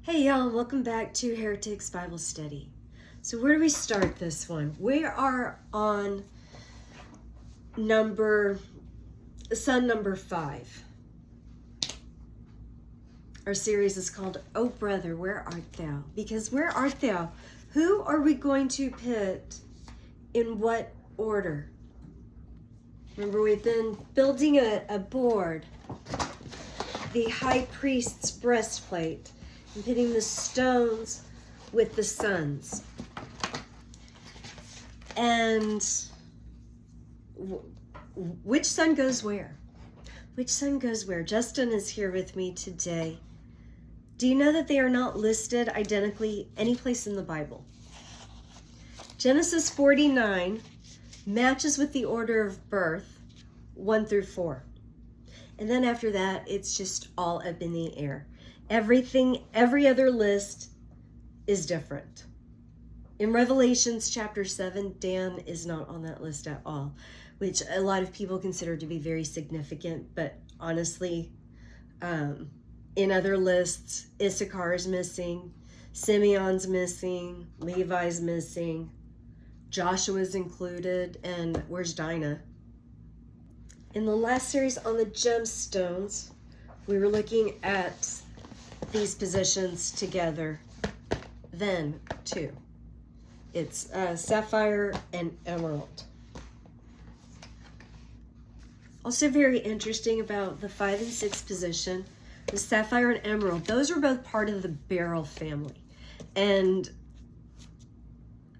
Hey y'all, welcome back to Heretics Bible Study. So where do we start this one? We are on son number 5. Our series is called, Oh Brother, Where Art Thou? Because where art thou? Who are we going to put in what order? Remember, we've been building a board, the high priest's breastplate, and pitting the stones with the sons. And which son goes where? Which son goes where? Justin is here with me today. Do you know that they are not listed identically any place in the Bible? Genesis 49 matches with the order of birth, 1 through 4. And then after that, it's just all up in the air. Every other list is different. In Revelations chapter 7, Dan is not on that list at all, which a lot of people consider to be very significant. But honestly, in other lists, Issachar is missing, Simeon's missing, Levi's missing, Joshua's included, and where's Dinah? In the last series on the gemstones, we were looking at these positions together then too. It's sapphire and emerald. Also very interesting about the 5 and 6 position, the sapphire and emerald. Those were both part of the beryl family. And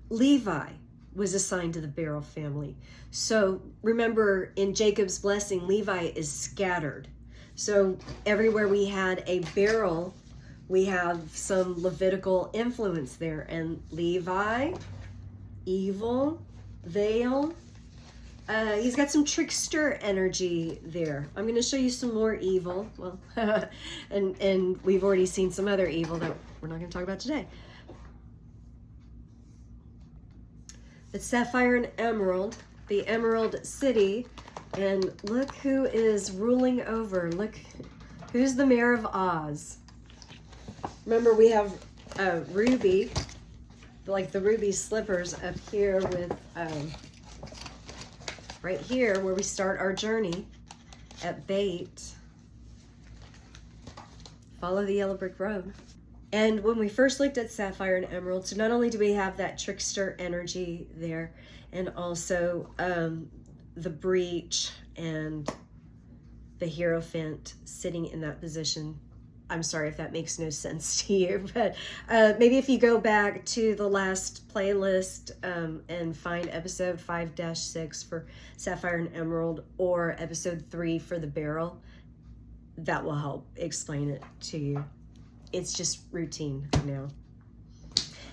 Levi was assigned to the beryl family. So remember, in Jacob's blessing, Levi is scattered. So everywhere we had a beryl, we have some Levitical influence there. And Levi, evil, veil, he's got some trickster energy there. I'm going to show you some more evil. Well, and we've already seen some other evil that we're not going to talk about today. But sapphire and emerald, the Emerald City, and look who is ruling over. Look, who's the mayor of Oz? Remember, we have ruby, like the ruby slippers up here with, right here where we start our journey at Bait. Follow the yellow brick road. And when we first looked at sapphire and emerald, so not only do we have that trickster energy there, and also the breach and the Hierophant sitting in that position. I'm sorry if that makes no sense to you, but maybe if you go back to the last playlist and find episode 5-6 for sapphire and emerald, or episode 3 for the beryl, that will help explain it to you. It's just routine now.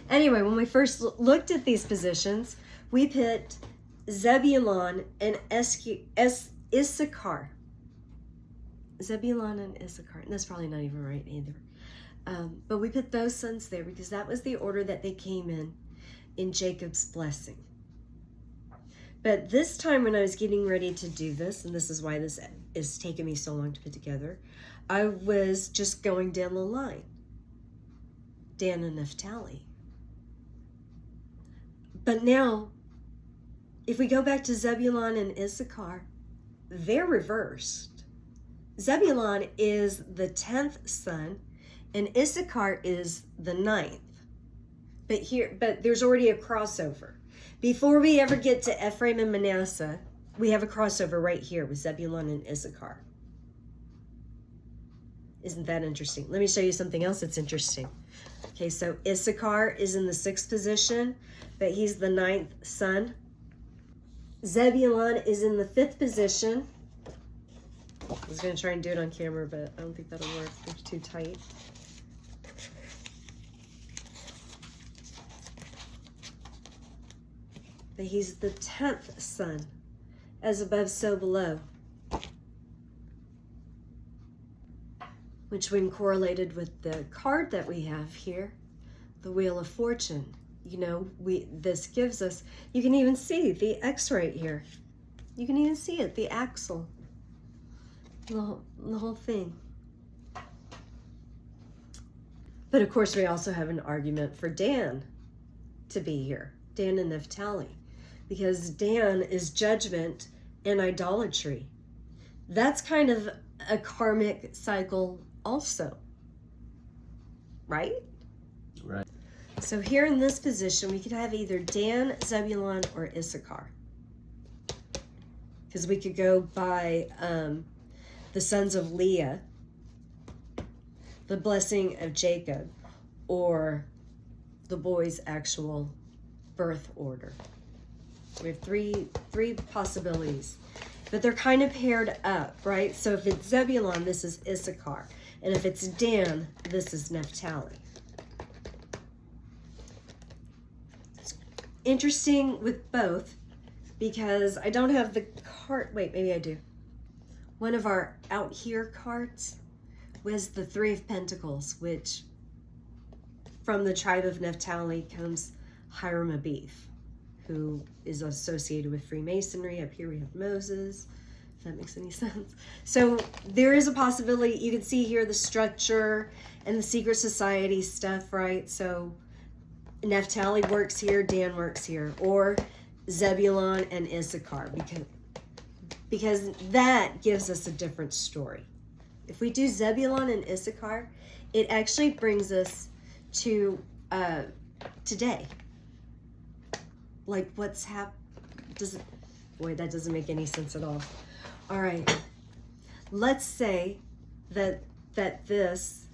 Anyway, when we first looked at these positions, we put Zebulon and Issachar. Zebulon and Issachar. And that's probably not even right either. But we put those sons there because that was the order that they came in Jacob's blessing. But this time when I was getting ready to do this, and this is why this is taking me so long to put together, I was just going down the line. Dan and Naphtali. But now, if we go back to Zebulon and Issachar, they're reversed. Zebulon is the 10th son, and Issachar is the 9th. But there's already a crossover. Before we ever get to Ephraim and Manasseh, we have a crossover right here with Zebulon and Issachar. Isn't that interesting? Let me show you something else that's interesting. Okay, so Issachar is in the 6th position, but he's the 9th son. Zebulon is in the 5th position. I was going to try and do it on camera, but I don't think that'll work. It's too tight. But he's the 10th son, as above, so below. Which when correlated with the card that we have here, the Wheel of Fortune, you know, this gives us, you can even see the X right here. You can even see it, the axle, the whole thing. But of course, we also have an argument for Dan to be here, Dan and Naphtali, because Dan is judgment and idolatry. That's kind of a karmic cycle also, right? Right. So here in this position, we could have either Dan, Zebulon, or Issachar. Because we could go by the sons of Leah, the blessing of Jacob, or the boy's actual birth order. We have three possibilities, but they're kind of paired up, right? So if it's Zebulon, this is Issachar, and if it's Dan, this is Naphtali. It's interesting with both because I don't have the card. Wait, maybe I do. One of our out here cards was the Three of Pentacles, which from the tribe of Naphtali comes Hiram Abith, who is associated with Freemasonry. Up here we have Moses, if that makes any sense. So there is a possibility. You can see here the structure and the secret society stuff, right? So Naphtali works here, Dan works here, or Zebulon and Issachar, because that gives us a different story. If we do Zebulon and Issachar, it actually brings us to today. Like what's boy, that doesn't make any sense at all. All right, let's say that this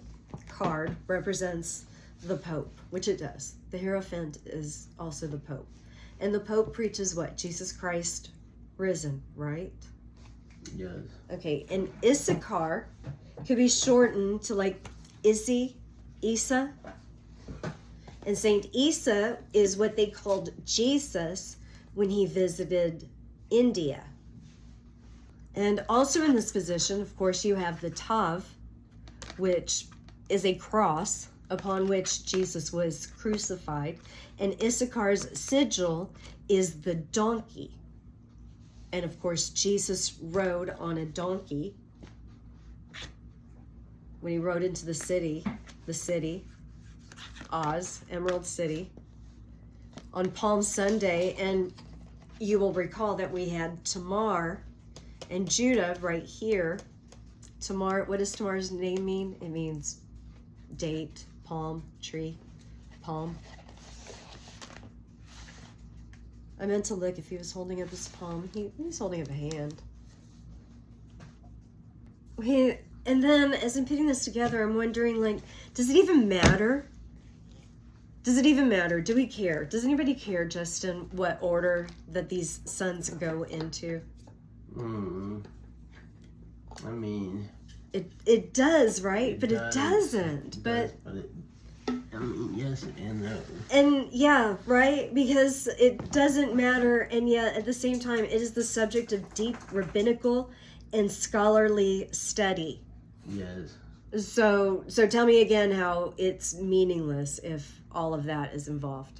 card represents the Pope, which it does. The Hierophant is also the Pope. And the Pope preaches what? Jesus Christ risen, right? Yes. Okay, and Issachar could be shortened to like Isa. And Saint Isa is what they called Jesus when he visited India. And also in this position, of course, you have the Tav, which is a cross upon which Jesus was crucified. And Issachar's sigil is the donkey. And of course, Jesus rode on a donkey when he rode into the city, Oz, Emerald City, on Palm Sunday. And you will recall that we had Tamar and Judah right here. Tamar, what does Tamar's name mean? It means date, palm, tree, palm. I meant to look if he was holding up his palm. He's holding up a hand. And then as I'm putting this together, I'm wondering, like, does it even matter? Does it even matter? Do we care? Does anybody care, Justin, what order that these sons go into? I mean, it does, right? But it doesn't. I mean, yes and no. And yeah, right? Because it doesn't matter, and yet at the same time, it is the subject of deep rabbinical and scholarly study. Yes. So tell me again how it's meaningless if all of that is involved.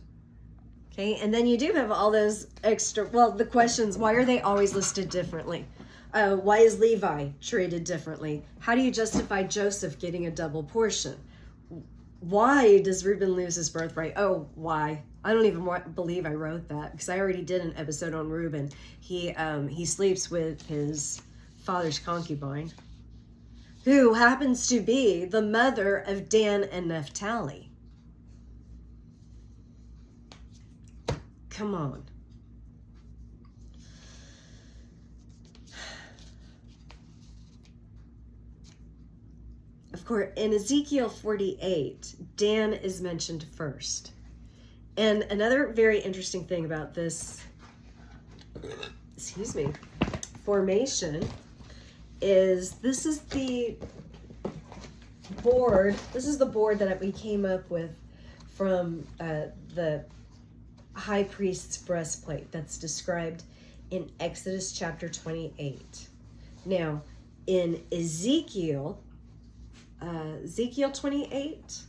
Okay, and then you do have all those extra, the questions, why are they always listed differently? Why is Levi treated differently? How do you justify Joseph getting a double portion? Why does Reuben lose his birthright? Oh, why? I don't even believe I wrote that because I already did an episode on Reuben. He sleeps with his father's concubine, who happens to be the mother of Dan and Naphtali. Come on. Of course, in Ezekiel 48, Dan is mentioned first. And another very interesting thing about this, formation is this is the board that we came up with from the high priest's breastplate that's described in Exodus chapter 28. Now, in Ezekiel 28,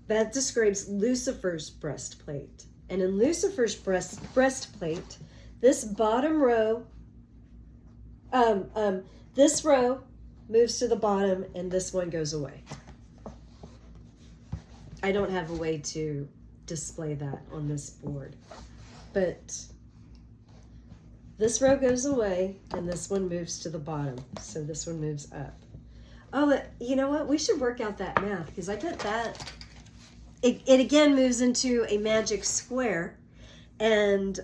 that describes Lucifer's breastplate. And in Lucifer's breastplate, this bottom row, this row moves to the bottom and this one goes away. I don't have a way to display that on this board. But this row goes away and this one moves to the bottom. So this one moves up. Oh, you know what? We should work out that math because I bet that it again moves into a magic square, and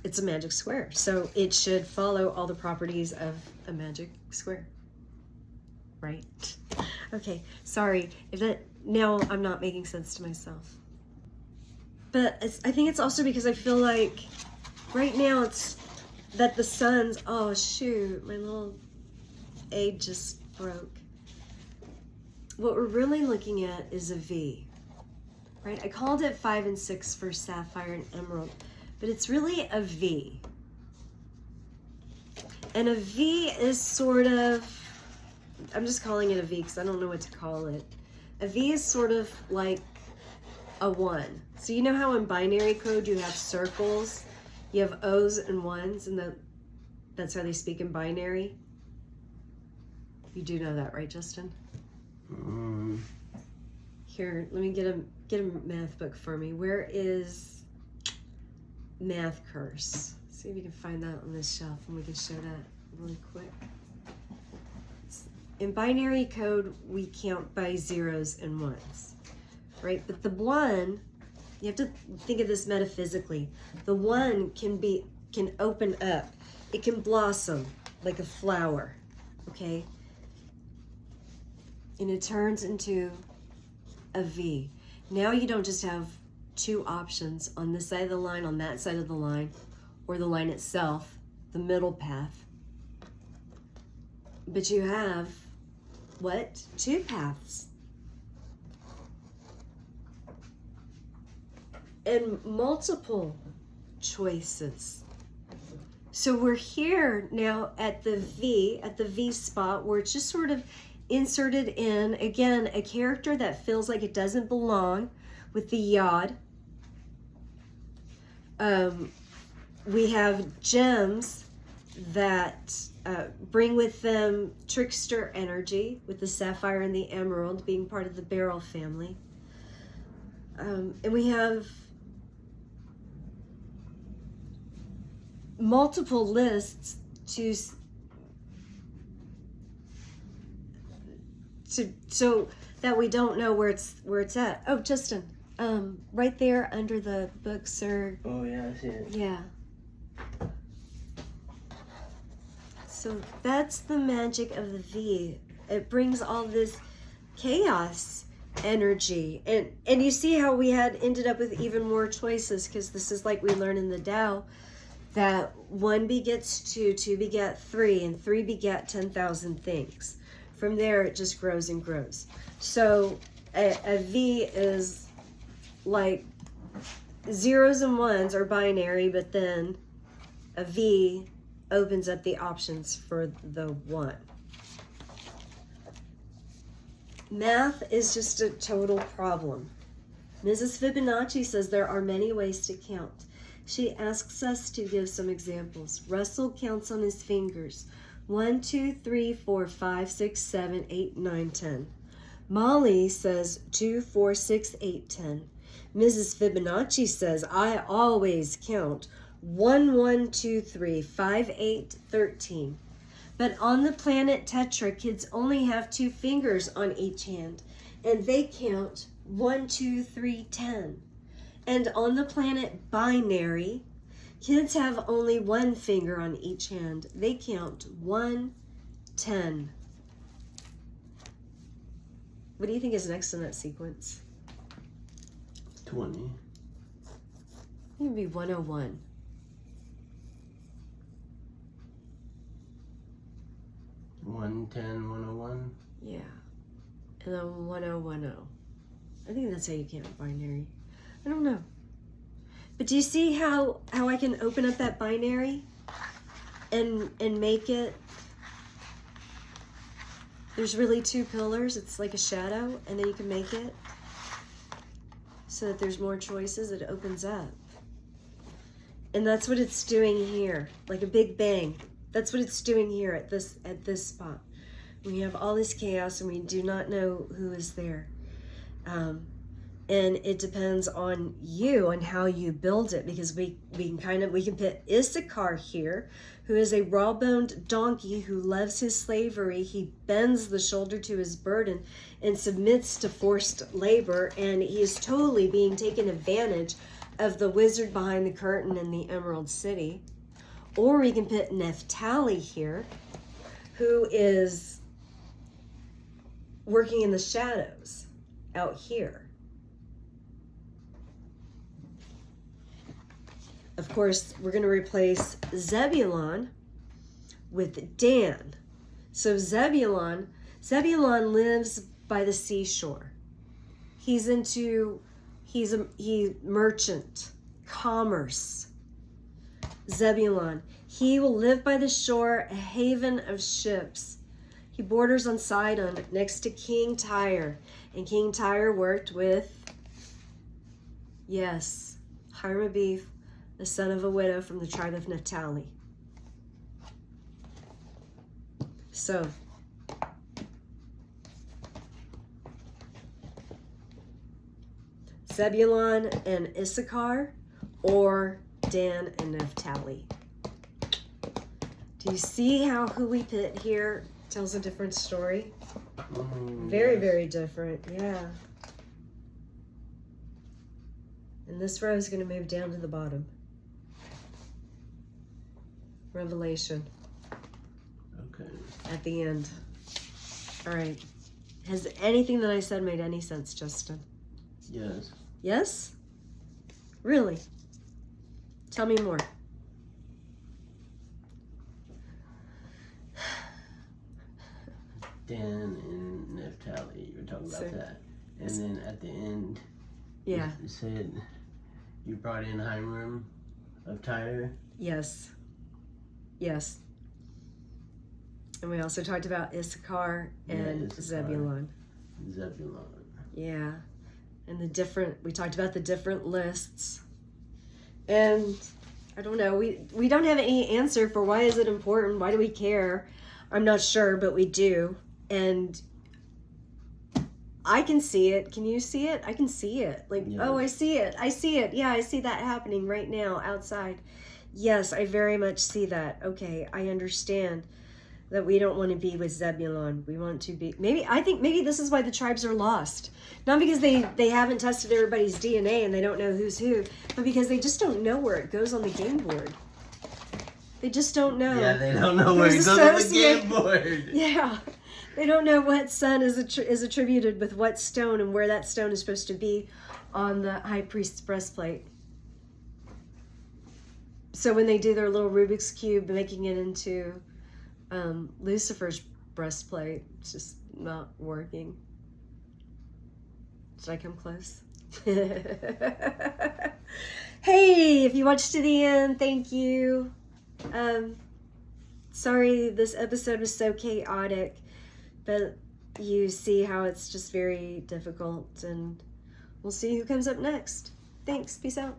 it's a magic square. So it should follow all the properties of a magic square. Right? Okay, sorry. Now I'm not making sense to myself. But I think it's also because I feel like right now it's that the sun's, oh shoot, my little aid just broke. What we're really looking at is a V, right? I called it 5 and 6 for sapphire and emerald, but it's really a V. And a V is sort of, I'm just calling it a V because I don't know what to call it. A V is sort of like a 1. So you know how in binary code you have circles? You have O's and 1s, and that's how they speak in binary? You do know that, right, Justin? Here, let me get a math book for me. Where is math curse? See if you can find that on this shelf, and we can show that really quick. In binary code, we count by 0s and 1s, right? But the 1, you have to think of this metaphysically. The 1 can open up. It can blossom like a flower, okay? And it turns into a V. Now you don't just have 2 options on this side of the line, on that side of the line, or the line itself, the middle path. But you have, what? 2 paths. And multiple choices. So we're here now at the V spot, where it's just sort of inserted in, again, a character that feels like it doesn't belong with the yod. We have gems that bring with them trickster energy, with the sapphire and the emerald being part of the beryl family. And we have multiple lists so that we don't know where it's at. Oh, Justin, right there under the book, sir. Oh yeah, I see it. Yeah. So that's the magic of the V. It brings all this chaos energy, and you see how we had ended up with even more choices, because this is like we learn in the Tao that 1 begets 2, 2 beget 3, and 3 beget 10,000 things. From there, it just grows and grows. So a V is like 0s and 1s are binary, but then a V opens up the options for the 1. Math is just a total problem. Mrs. Fibonacci says there are many ways to count. She asks us to give some examples. Russell counts on his fingers. 1, 2, 3, 4, 5, 6, 7, 8, 9, 10. Molly says 2, 4, 6, 8, 10. Mrs. Fibonacci says, I always count 1, 1, 2, 3, 5, 8, 13. But on the planet Tetra, kids only have 2 fingers on each hand, and they count 1, 2, 3, 10. And on the planet Binary, kids have only 1 finger on each hand. They count 1, 10. What do you think is next in that sequence? 20. It would be 101. One, 10, 101. Yeah. And then 1010. I think that's how you count binary. I don't know. But do you see how I can open up that binary and make it, there's really 2 pillars, it's like a shadow, and then you can make it so that there's more choices, it opens up. And that's what it's doing here, like a big bang. That's what it's doing here at this spot. We have all this chaos and we do not know who is there. And it depends on you and how you build it, because we can put Issachar here, who is a raw-boned donkey who loves his slavery. He bends the shoulder to his burden and submits to forced labor, and he is totally being taken advantage of the wizard behind the curtain in the Emerald City. Or we can put Naphtali here, who is working in the shadows out here. Of course, we're going to replace Zebulon with Dan. So Zebulon lives by the seashore. He's merchant, commerce. Zebulon, he will live by the shore, a haven of ships. He borders on Sidon, next to King Tyre. And King Tyre worked with, yes, Hiram Abiff, the son of a widow from the tribe of Naphtali. So, Zebulon and Issachar, or Dan and Naphtali. Do you see how who we put here tells a different story? Very, very different, yeah. And this row is going to move down to the bottom. Revelation. Okay. At the end. All right. Has anything that I said made any sense, Justin? Yes. Yes? Really? Tell me more. Dan and Naphtali, you were talking about that. And then at the end, yeah, you said you brought in Hiram of Tyre. Yes. Yes. And we also talked about Issachar and Zebulon. Zebulon. Yeah. And we talked about the different lists. And I don't know, we don't have any answer for why is it important, why do we care? I'm not sure, but we do. And I can see it. Can you see it? I can see it. Like, yes. Oh, I see it. I see it. Yeah, I see that happening right now outside. Yes, I very much see that. Okay, I understand that we don't want to be with Zebulon. We want to be, I think maybe this is why the tribes are lost. Not because they haven't tested everybody's DNA and they don't know who's who, but because they just don't know where it goes on the game board. They just don't know. Yeah, they don't know where it goes on the game board. Yeah. They don't know what sun is attributed with what stone and where that stone is supposed to be on the high priest's breastplate. So when they do their little Rubik's Cube, making it into Lucifer's breastplate, it's just not working. Did I come close? Hey, if you watched to the end, thank you. Sorry this episode was so chaotic, but you see how it's just very difficult, and we'll see who comes up next. Thanks. Peace out.